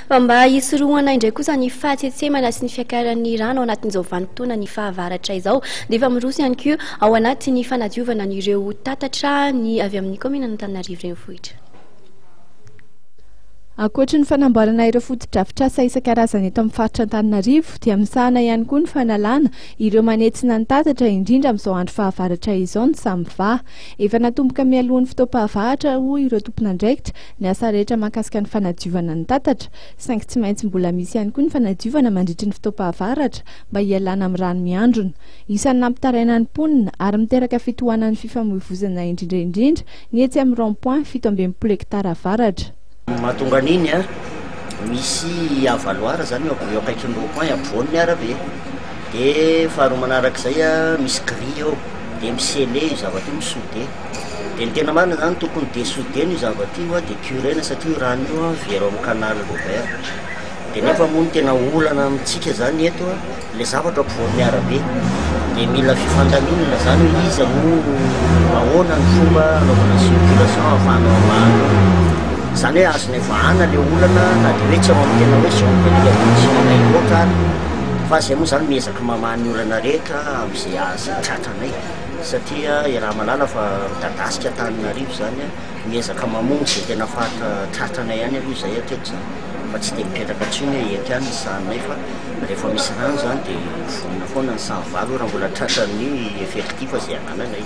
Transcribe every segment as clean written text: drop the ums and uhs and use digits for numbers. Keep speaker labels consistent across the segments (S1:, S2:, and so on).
S1: Fa mba hisorohana indray kosa ny fahatsetsemana sy ny fiakaran'ny rano ao anatin'izao vanim-potoana ny fahavaratra izao dia efa miroso ihany koa ao anatin'ny fanadiovana an'ireo tatatra ny avy amin'ny komina Antananarivo renivohitra.
S2: Ankoatra ny fanamboarana ireo fotodrafitrasa isan-karazany eto amin'ny faritra Antananarivo dia misahana ihany koa ny fanalana ireo manentsina ny tatatra indrindra amin'izao andro fahavaratra izao ny SAMVA. Efa natomboka mialohan'ny fotoam-pahavaratra hoy ireo tompon'andraikitra ny asa rehetra mahakasika ny fanadiovana ny tatatra, saingy tsy maintsy mbola misy ihany koa ny fanadiovana mandritra ny fotoam-pahavaratra mba hialana amin'ny rano miandrona. Isan'ny nampitaraina ny mponina ary miteraka fitohanan'ny fifamoivoizana indrindra ny etsy amin'ny rond-point 17 hektara avaratra.
S3: Mahatonga an'iny misy avaloara zany eo akaiky ny rond-point ampovoan'ny arabe. Dia faharoa manarak'izay misy grille eo dia misele io zavatra io misode. Dia ny tena marina zany tokony desodena io zavatra io dia curena satria io rano io avero amin'ny canal Robert. Dia nefa moa ny tena olana amintsika zany eto le zavatra ampovoan'ny arabe. Dia mila fifandaminana zany hoe izy ahoana ny fomba anaovana circulation ahafahana maro. Zany hoe azony vahana le olana na dia hoe tsy ao amin'ny tena hoe zone loka fa zay moa zany miezaka mamany olana rehetra amin'izay azy tratranay satria raha malala fa midadasika Antananarivo zany miezaka mamonjy zay tena faritra tratranay ihany aloha izay aketo zany fa tsy dia mipetraka intsony hoe eto ihany ny sahanay fa rehefa misy rano zany dia vonona foana ny SAMVA raha mbola tratran'ny effectif zay anananay.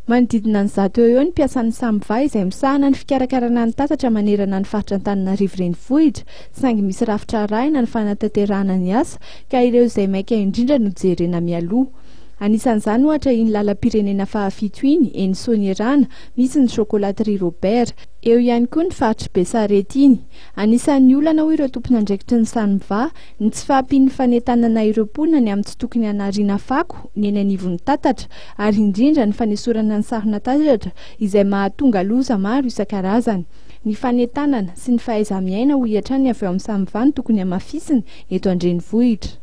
S2: Manodidina ny zato eo ny mpiasan'ny SAMVA izay misahana ny fikarakarana ny tatatra manerana ny faritra Antananarivo renivohitra, saingy misy rafitra arahina ny fanatanterahana ny asa ka ireo izay maika indrindra no jerena mialoha. Anisan'izany ohatra iny lalam-pirenena fahafito iny eny Sonierana misy ny chocolaterie Robert, eo ihany koa ny faritra Besarety iny. Anisan'ny olana ho ireo tompon'andraikitry ny SAMVA ny tsy fahampian'ny fanentanana ireo mponina ny amin'ny tsy tokony hanariana fako ny eny anivon'ny tatatra ary indrindra ny fanesorana ny sarina tatatra izay mahatonga loza maro isan-karazany. Ny fanentanana sy ny fahaiza-miaina ho hiatrany avy ao amin'ny SAMVA ny tokony hamafisina eto an-drenivohitra.